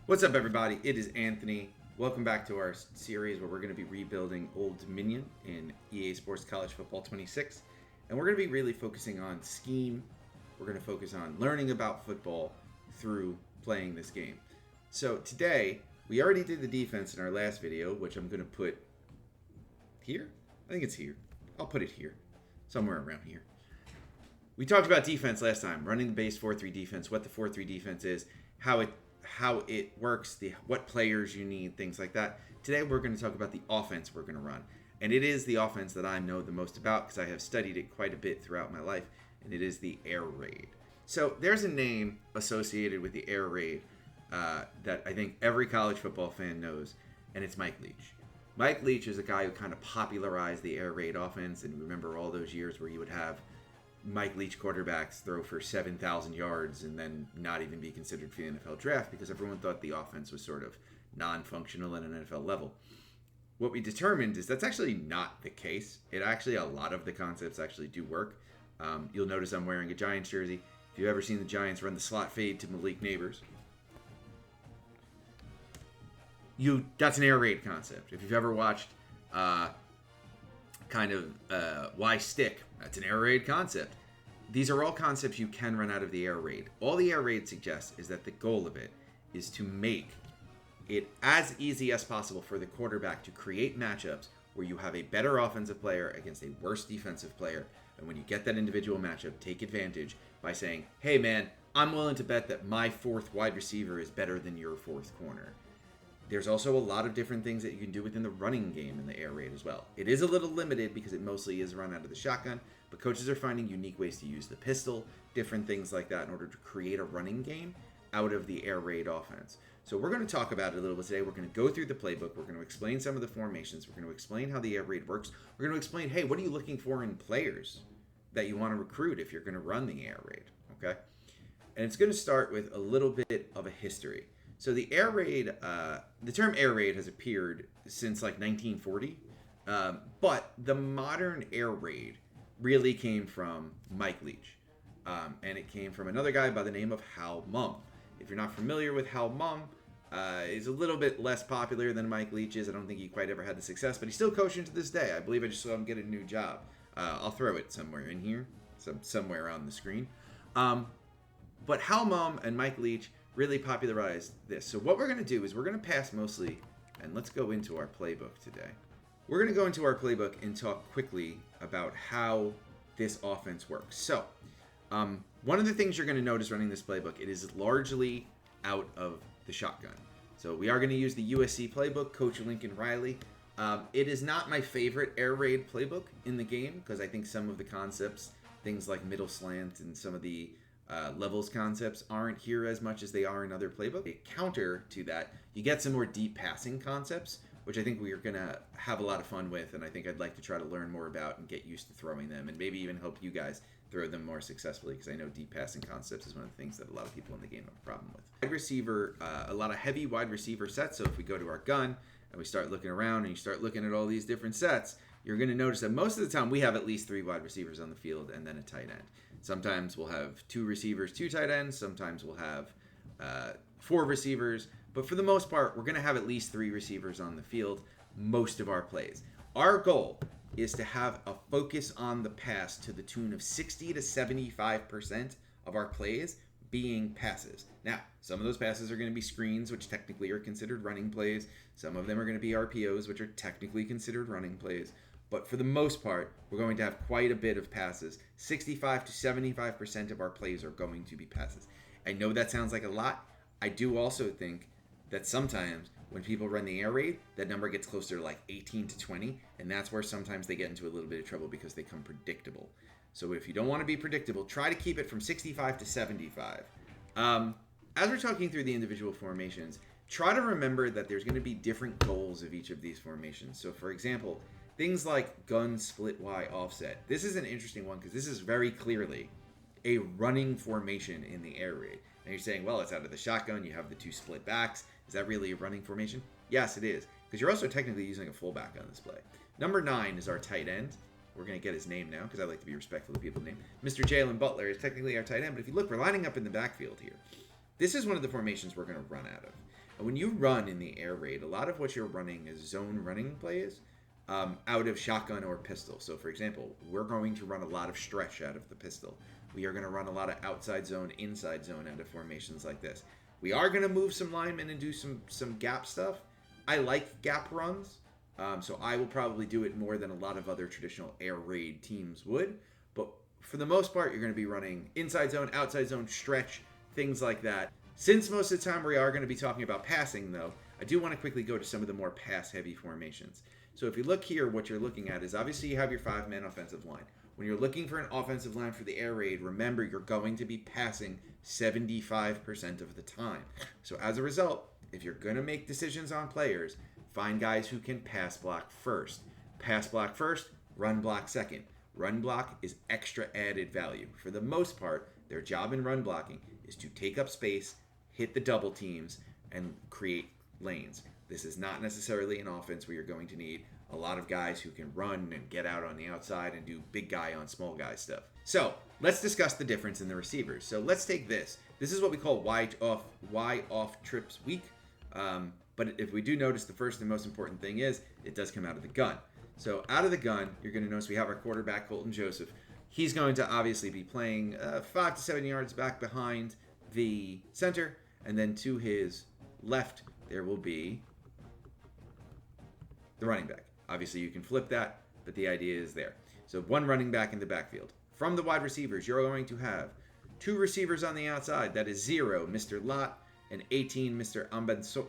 What's up, everybody? It is Anthony. Welcome back to our series where we're going to be rebuilding Old Dominion in EA Sports College Football 26. And we're going to be really focusing on scheme. We're going to focus on learning about football through playing this game. So today, we already did the defense in our last video, which I'm going to put here. I think it's here. I'll put it here. Somewhere around here. We talked about defense last time, running the base 4-3 defense, what the 4-3 defense is, how it works, what players you need, things like that. Today we're going to talk about the offense we're going to run. And it is the offense that I know the most about because I have studied it quite a bit throughout my life, and it is the air raid. So there's a name associated with the air raid that I think every college football fan knows, and it's Mike Leach. Mike Leach is a guy who kind of popularized the air raid offense, and remember all those years where you would have Mike Leach quarterbacks throw for 7,000 yards and then not even be considered for the NFL draft because everyone thought the offense was sort of non-functional at an NFL level. What we determined is that's actually not the case. A lot of the concepts actually do work. You'll notice I'm wearing a Giants jersey. If you've ever seen the Giants run the slot fade to Malik Neighbors, that's an air raid concept. If you've ever watched Why Stick, that's an air raid concept. These are all concepts you can run out of the air raid. All the air raid suggests is that the goal of it is to make it as easy as possible for the quarterback to create matchups where you have a better offensive player against a worse defensive player. And when you get that individual matchup, take advantage by saying, hey man, I'm willing to bet that my fourth wide receiver is better than your fourth corner. There's also a lot of different things that you can do within the running game in the air raid as well. It is a little limited because it mostly is run out of the shotgun, but coaches are finding unique ways to use the pistol, different things like that in order to create a running game out of the air raid offense. So we're going to talk about it a little bit today. We're going to go through the playbook. We're going to explain some of the formations. We're going to explain how the air raid works. We're going to explain, hey, what are you looking for in players that you want to recruit if you're going to run the air raid, okay? And it's going to start with a little bit of a history. So the air raid, the term air raid has appeared since like 1940, but the modern air raid really came from Mike Leach, and it came from another guy by the name of Hal Mumm. If you're not familiar with Hal Mumm, he's a little bit less popular than Mike Leach is. I don't think he quite ever had the success, but he's still coaching to this day. I believe I just saw him get a new job. I'll throw it somewhere in here, somewhere on the screen. But Hal Mumm and Mike Leach really popularized this. So what we're going to do is we're going to pass mostly, and let's go into our playbook today. We're going to go into our playbook and talk quickly about how this offense works. So one of the things you're going to notice running this playbook, it is largely out of the shotgun. So we are going to use the USC playbook, Coach Lincoln Riley. It is not my favorite air raid playbook in the game because I think some of the concepts, things like middle slant and some of the levels concepts aren't here as much as they are in other playbooks. A counter to that, you get some more deep passing concepts, which I think we are going to have a lot of fun with, and I think I'd like to try to learn more about and get used to throwing them, and maybe even help you guys throw them more successfully, because I know deep passing concepts is one of the things that a lot of people in the game have a problem with. Wide receiver, a lot of heavy wide receiver sets, so if we go to our gun and we start looking around and you start looking at all these different sets, you're going to notice that most of the time we have at least 3 wide receivers on the field and then a tight end. Sometimes we'll have 2 receivers, 2 tight ends. Sometimes we'll have 4 receivers. But for the most part, we're going to have at least 3 receivers on the field most of our plays. Our goal is to have a focus on the pass to the tune of 60 to 75% of our plays being passes. Now, some of those passes are going to be screens, which technically are considered running plays. Some of them are going to be RPOs, which are technically considered running plays. But for the most part, we're going to have quite a bit of passes. 65 to 75% of our plays are going to be passes. I know that sounds like a lot. I do also think that sometimes when people run the air raid, that number gets closer to like 18 to 20, and that's where sometimes they get into a little bit of trouble because they become predictable. So if you don't want to be predictable, try to keep it from 65 to 75. As we're talking through the individual formations, try to remember that there's going to be different goals of each of these formations. So for example, things like gun, split Y, offset. This is an interesting one because this is very clearly a running formation in the air raid. And you're saying, well, it's out of the shotgun. You have the 2 split backs. Is that really a running formation? Yes, it is. Because you're also technically using a fullback on this play. Number 9 is our tight end. We're going to get his name now because I like to be respectful of people's name. Mr. Jalen Butler is technically our tight end. But if you look, we're lining up in the backfield here. This is one of the formations we're going to run out of. When you run in the air raid, a lot of what you're running is zone running plays out of shotgun or pistol. So, for example, we're going to run a lot of stretch out of the pistol. We are going to run a lot of outside zone, inside zone out of formations like this. We are going to move some linemen and do some gap stuff. I like gap runs, so I will probably do it more than a lot of other traditional air raid teams would. But for the most part, you're going to be running inside zone, outside zone, stretch, things like that. Since most of the time we are going to be talking about passing, though, I do want to quickly go to some of the more pass-heavy formations. So if you look here, what you're looking at is obviously you have your 5-man offensive line. When you're looking for an offensive line for the air raid, remember you're going to be passing 75% of the time. So as a result, if you're going to make decisions on players, find guys who can pass block first. Pass block first, run block second. Run block is extra added value. For the most part, their job in run blocking is to take up space, hit the double teams, and create lanes. This is not necessarily an offense where you're going to need a lot of guys who can run and get out on the outside and do big guy on small guy stuff. So let's discuss the difference in the receivers. So let's take this. This is what we call Y off trips weak. But if we do notice, the first and most important thing is it does come out of the gun. So out of the gun, you're going to notice we have our quarterback, Colton Joseph. He's going to obviously be playing 5 to 7 yards back behind the center. And then to his left, there will be the running back. Obviously, you can flip that, but the idea is there. So one running back in the backfield. From the wide receivers, you're going to have 2 receivers on the outside. That is 0, Mr. Lott, and 18, Mr. Ambonassor.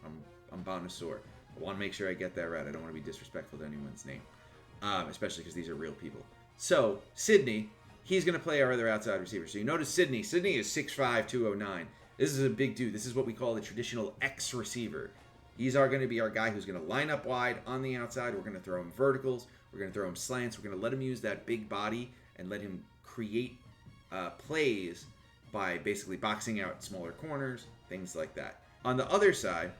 I want to make sure I get that right. I don't want to be disrespectful to anyone's name, especially because these are real people. So, Sydney, he's going to play our other outside receiver. So you notice Sydney. Sydney is 6'5", 209. This is a big dude. This is what we call a traditional X receiver. He's going to be our guy who's going to line up wide on the outside. We're going to throw him verticals. We're going to throw him slants. We're going to let him use that big body and let him create plays by basically boxing out smaller corners, things like that. On the other side,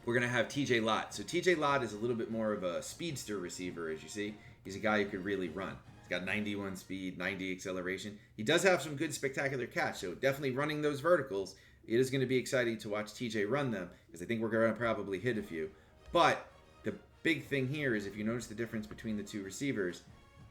we're going to have TJ Lott. So TJ Lott is a little bit more of a speedster receiver, as you see. He's a guy who could really run. He's got 91 speed, 90 acceleration. He does have some good spectacular catch, so definitely running those verticals. It is going to be exciting to watch TJ run them, because I think we're going to probably hit a few. But the big thing here is if you notice the difference between the 2 receivers,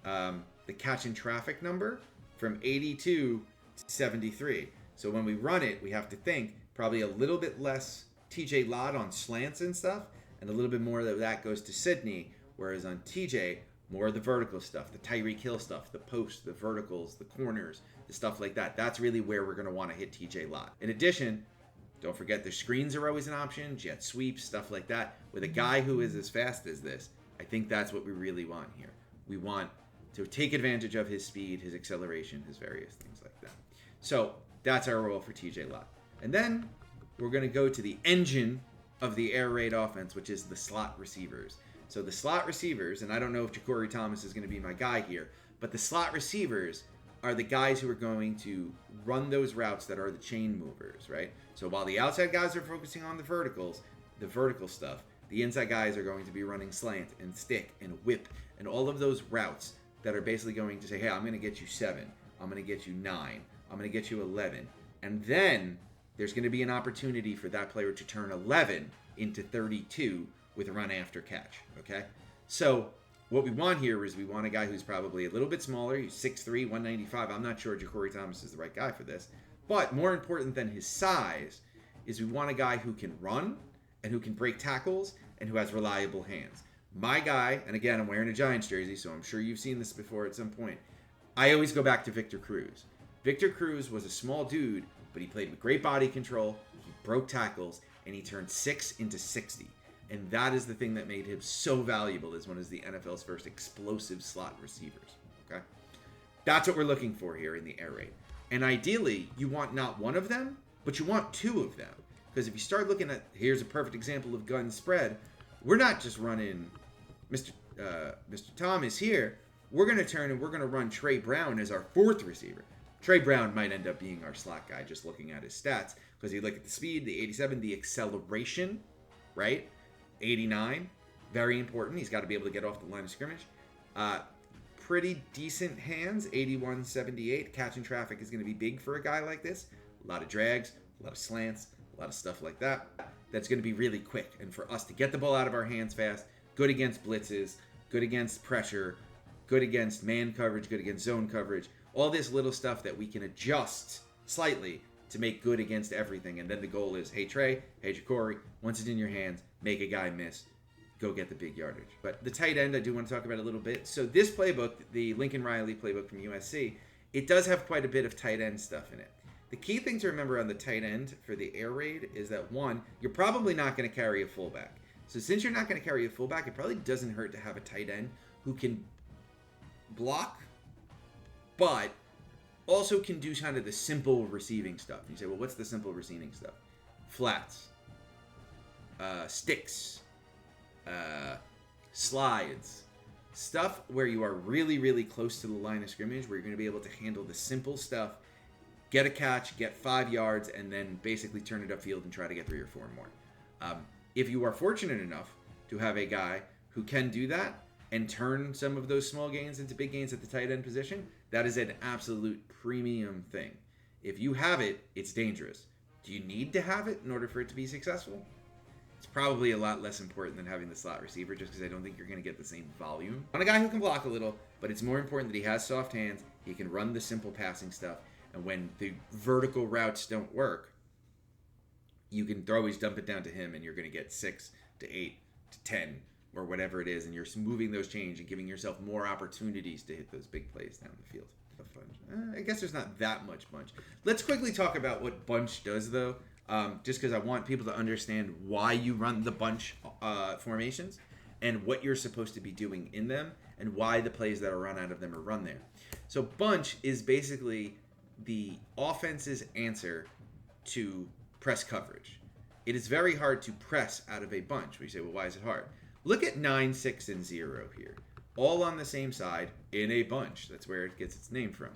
the catch and traffic number from 82 to 73. So when we run it, we have to think probably a little bit less TJ Lott on slants and stuff, and a little bit more of that goes to Sydney, whereas on TJ, more of the vertical stuff, the Tyreek Hill stuff, the posts, the verticals, the corners, the stuff like that. That's really where we're going to want to hit TJ Lott. In addition, don't forget the screens are always an option, jet sweeps, stuff like that. With a guy who is as fast as this, I think that's what we really want here. We want to take advantage of his speed, his acceleration, his various things like that. So that's our role for TJ Lott. And then we're going to go to the engine of the air raid offense, which is the slot receivers. So the slot receivers, and I don't know if Ja'Cory Thomas is going to be my guy here, but the slot receivers are the guys who are going to run those routes that are the chain movers, right? So while the outside guys are focusing on the verticals, the vertical stuff, the inside guys are going to be running slant and stick and whip and all of those routes that are basically going to say, hey, I'm going to get you 7, I'm going to get you 9, I'm going to get you 11. And then there's going to be an opportunity for that player to turn 11 into 32 with a run after catch, okay? So what we want here is we want a guy who's probably a little bit smaller. He's 6'3", 195. I'm not sure Ja'Cory Thomas is the right guy for this. But more important than his size is we want a guy who can run and who can break tackles and who has reliable hands. My guy, and again, I'm wearing a Giants jersey, so I'm sure you've seen this before at some point. I always go back to Victor Cruz. Victor Cruz was a small dude, but he played with great body control, he broke tackles, and he turned 6 into 60. And that is the thing that made him so valuable as one of the NFL's first explosive slot receivers. Okay, that's what we're looking for here in the air raid. And ideally, you want not one of them, but you want 2 of them. Because if you start looking at, here's a perfect example of gun spread, we're not just running Mr. Thomas here. We're going to turn and we're going to run Trey Brown as our 4th receiver. Trey Brown might end up being our slot guy, just looking at his stats. Because you look at the speed, the 87, the acceleration, right? 89, very important. He's got to be able to get off the line of scrimmage. Pretty decent hands, 81, 78. Catching traffic is going to be big for a guy like this. A lot of drags, a lot of slants, a lot of stuff like that. That's going to be really quick. And for us to get the ball out of our hands fast, good against blitzes, good against pressure, good against man coverage, good against zone coverage, all this little stuff that we can adjust slightly to make good against everything. And then the goal is, hey Trey, hey Ja'Cory, once it's in your hands, make a guy miss, go get the big yardage. But the tight end, I do want to talk about a little bit. So this playbook, the Lincoln Riley playbook from USC, it does have quite a bit of tight end stuff in it. The key thing to remember on the tight end for the air raid is that, one, you're probably not going to carry a fullback. So since you're not going to carry a fullback, it probably doesn't hurt to have a tight end who can block, but also can do kind of the simple receiving stuff. You say, well, what's the simple receiving stuff? Flats, sticks, slides, stuff where you are really, really close to the line of scrimmage, where you're going to be able to handle the simple stuff, get a catch, get 5 yards, and then basically turn it upfield and try to get 3 or 4 more. If you are fortunate enough to have a guy who can do that and turn some of those small gains into big gains at the tight end position, that is an absolute premium thing. If you have it, it's dangerous. Do you need to have it in order for it to be successful? It's probably a lot less important than having the slot receiver, just because I don't think you're going to get the same volume. On a guy who can block a little, but it's more important that he has soft hands, he can run the simple passing stuff, and when the vertical routes don't work, you can always dump it down to him, and you're going to get 6 to 8 to 10 or whatever it is, and you're moving those chains and giving yourself more opportunities to hit those big plays down the field. I guess there's not that much bunch. Let's quickly talk about what bunch does, though, just because I want people to understand why you run the bunch formations and what you're supposed to be doing in them and why the plays that are run out of them are run there. So bunch is basically the offense's answer to press coverage. It is very hard to press out of a bunch. We say, well, why is it hard? Look at 9, 6, and 0 here. All on the same side in a bunch. That's where it gets its name from.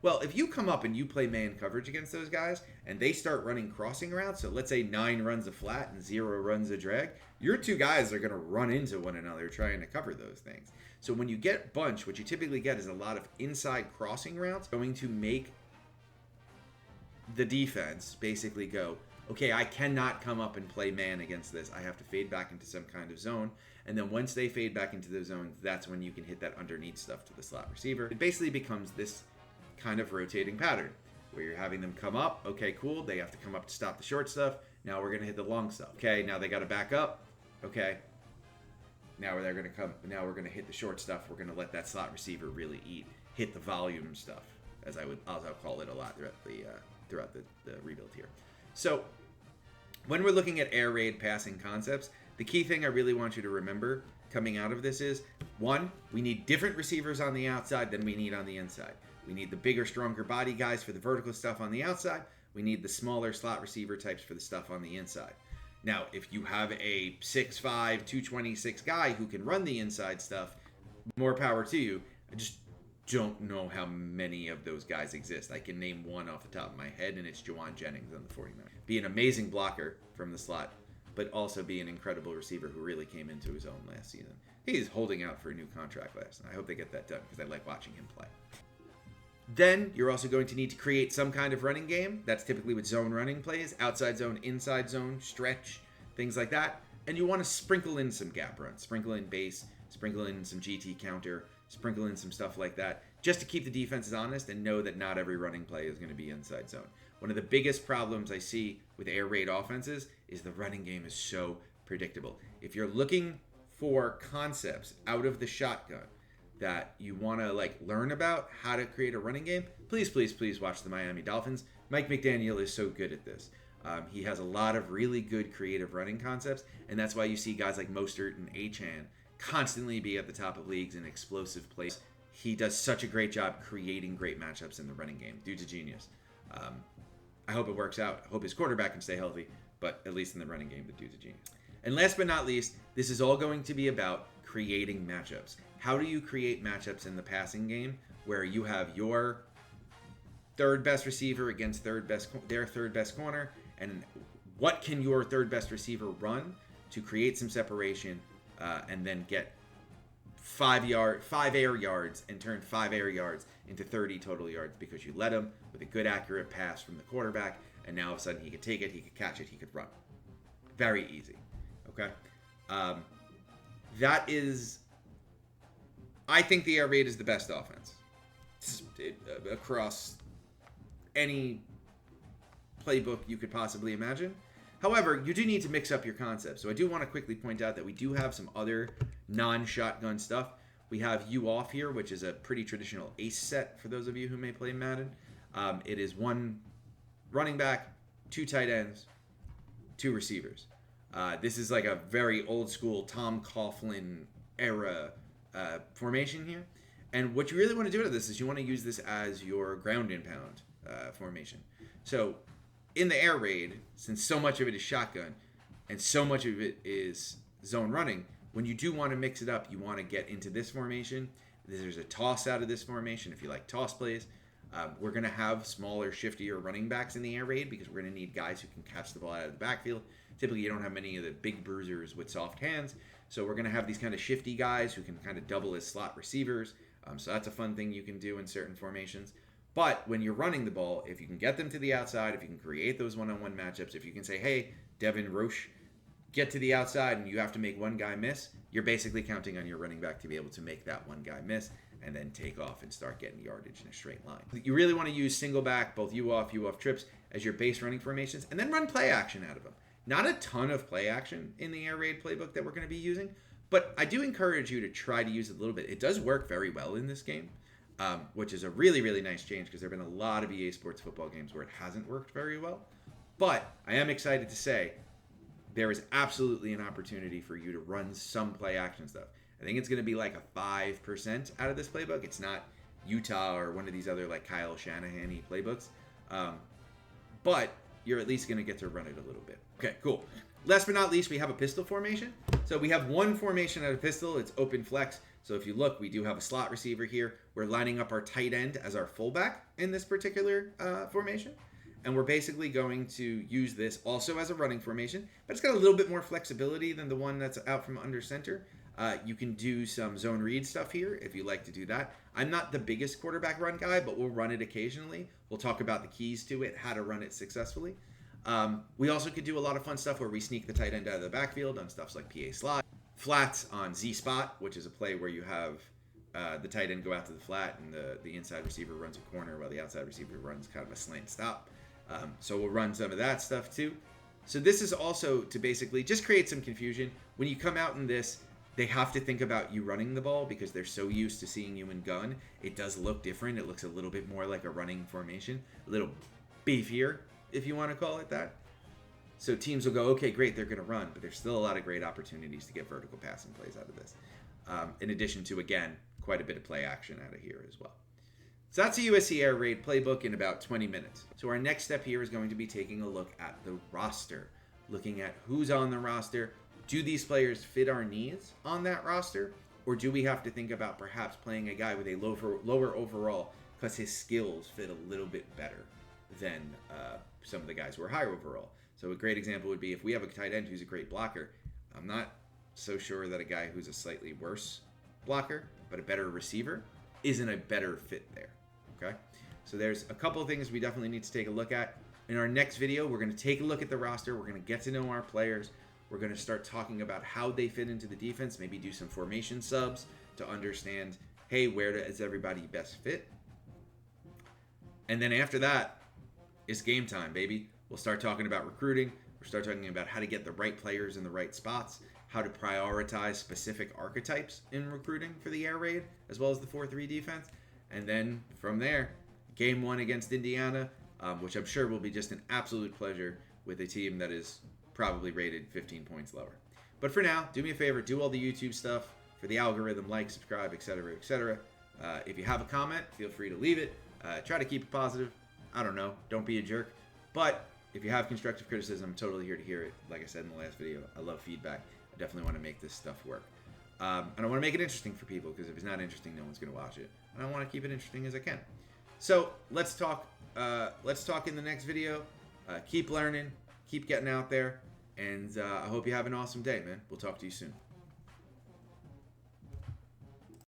Well, if you come up and you play man coverage against those guys and they start running crossing routes, so let's say 9 runs a flat and 0 runs a drag, your 2 guys are going to run into one another trying to cover those things. So when you get bunch, what you typically get is a lot of inside crossing routes going to make the defense basically go, okay, I cannot come up and play man against this. I have to fade back into some kind of zone. And then once they fade back into the zones, that's when you can hit that underneath stuff to the slot receiver. It basically becomes this kind of rotating pattern where you're having them come up. Okay, cool. They have to come up to stop the short stuff. Now we're going to hit the long stuff. Okay, now they got to back up. Okay. Now they're going to come. Now we're going to hit the short stuff. We're going to let that slot receiver really hit the volume stuff, as I'll call it a lot throughout the rebuild here. So when we're looking at air raid passing concepts, the key thing I really want you to remember coming out of this is, 1, we need different receivers on the outside than we need on the inside. We need the bigger, stronger body guys for the vertical stuff on the outside. We need the smaller slot receiver types for the stuff on the inside. Now, if you have a 6'5", 226 guy who can run the inside stuff, more power to you. I just don't know how many of those guys exist. I can name one off the top of my head, and it's Juwan Jennings on the 49ers. Be an amazing blocker from the slot, but also be an incredible receiver who really came into his own last season. He is holding out for a new contract last night. I hope they get that done because I like watching him play. Then you're also going to need to create some kind of running game. That's typically with zone running plays, outside zone, inside zone, stretch, things like that. And you want to sprinkle in some gap runs, sprinkle in base, sprinkle in some GT counter, sprinkle in some stuff like that, just to keep the defenses honest and know that not every running play is going to be inside zone. One of the biggest problems I see with air raid offenses is the running game is so predictable. If you're looking for concepts out of the shotgun that you want to learn about how to create a running game, please watch the Miami Dolphins. Mike McDaniel is so good at this. He has a lot of really good creative running concepts, and that's why you see guys like Mostert and Achane constantly be at the top of leagues in explosive plays. He does such a great job creating great matchups in the running game. Dude's a genius. I hope it works out. I hope his quarterback can stay healthy, but at least in the running game, the dude's a genius. And last but not least, this is all going to be about creating matchups. How do you create matchups in the passing game where you have your third best receiver against their third best corner, and what can your third best receiver run to create some separation and then get 5 air yards and turn 5 air yards into 30 total yards because you led them with a good accurate pass from the quarterback and now all of a sudden he could take it, he could catch it, he could run. Very easy. Okay? That is... I think the air raid is the best offense across any playbook you could possibly imagine. However, you do need to mix up your concepts. So I do want to quickly point out that we do have some other non-shotgun stuff. We have you off here, which is a pretty traditional ace set for those of you who may play Madden. It is 1 running back, 2 tight ends, 2 receivers. This is like a very old school Tom Coughlin era formation here. And what you really want to do out of this is you want to use this as your ground and pound formation. So in the air raid, since so much of it is shotgun and so much of it is zone running, when you do want to mix it up, you want to get into this formation. There's a toss out of this formation if you like toss plays. We're going to have smaller, shiftier running backs in the air raid because we're going to need guys who can catch the ball out of the backfield. Typically, you don't have many of the big bruisers with soft hands. So we're going to have these kind of shifty guys who can kind of double as slot receivers. So that's a fun thing you can do in certain formations. But when you're running the ball, if you can get them to the outside, if you can create those one-on-one matchups, if you can say, hey, Devin Roche, get to the outside and you have to make one guy miss, you're basically counting on your running back to be able to make that one guy miss and then take off and start getting yardage in a straight line. You really want to use single back, both you off trips as your base running formations, and then run play action out of them. Not a ton of play action in the air raid playbook that we're going to be using, but I do encourage you to try to use it a little bit. It does work very well in this game, which is a really, really nice change because there have been a lot of EA Sports football games where it hasn't worked very well. But I am excited to say there is absolutely an opportunity for you to run some play action stuff. I think it's going to be like a 5% out of this playbook. It's not Utah or one of these other like Kyle Shanahan-y playbooks. But you're at least going to get to run it a little bit. Okay, cool. Last but not least, we have a pistol formation. So we have one formation at a pistol. It's open flex. So if you look, we do have a slot receiver here. We're lining up our tight end as our fullback in this particular formation. And we're basically going to use this also as a running formation, but it's got a little bit more flexibility than the one that's out from under center. You can do some zone read stuff here if you like to do that. I'm not the biggest quarterback run guy, but we'll run it occasionally. We'll talk about the keys to it, how to run it successfully. We also could do a lot of fun stuff where we sneak the tight end out of the backfield on stuff like PA slot, flats on Z spot, which is a play where you have the tight end go out to the flat and the inside receiver runs a corner while the outside receiver runs kind of a slant stop. So we'll run some of that stuff too. So this is also to basically just create some confusion. When you come out in this, they have to think about you running the ball because they're so used to seeing you in gun. It does look different. It looks a little bit more like a running formation, a little beefier, if you want to call it that. So teams will go, okay, great, they're going to run, but there's still a lot of great opportunities to get vertical passing plays out of this. In addition to, again, quite a bit of play action out of here as well. So that's a USC Air Raid playbook in about 20 minutes. So our next step here is going to be taking a look at the roster, looking at who's on the roster. Do these players fit our needs on that roster? Or do we have to think about perhaps playing a guy with a lower overall because his skills fit a little bit better than some of the guys who are higher overall? So a great example would be if we have a tight end who's a great blocker, I'm not so sure that a guy who's a slightly worse blocker, but a better receiver, isn't a better fit there. Okay, so there's a couple of things we definitely need to take a look at. In our next video, we're going to take a look at the roster. We're going to get to know our players. We're going to start talking about how they fit into the defense, maybe do some formation subs to understand, hey, where does everybody best fit? And then after that, it's game time, baby. We'll start talking about recruiting. We'll start talking about how to get the right players in the right spots, how to prioritize specific archetypes in recruiting for the air raid, as well as the 4-3 defense. And then from there, game 1 against Indiana, which I'm sure will be just an absolute pleasure with a team that is probably rated 15 points lower. But for now, do me a favor, do all the YouTube stuff for the algorithm, like, subscribe, etc., etc. If you have a comment, feel free to leave it. Try to keep it positive. I don't know. Don't be a jerk. But if you have constructive criticism, I'm totally here to hear it. Like I said in the last video, I love feedback. I definitely want to make this stuff work. And I want to make it interesting for people because if it's not interesting, no one's going to watch it. And I want to keep it interesting as I can. So let's talk. Let's talk in the next video. Keep learning. Keep getting out there. And I hope you have an awesome day, man. We'll talk to you soon.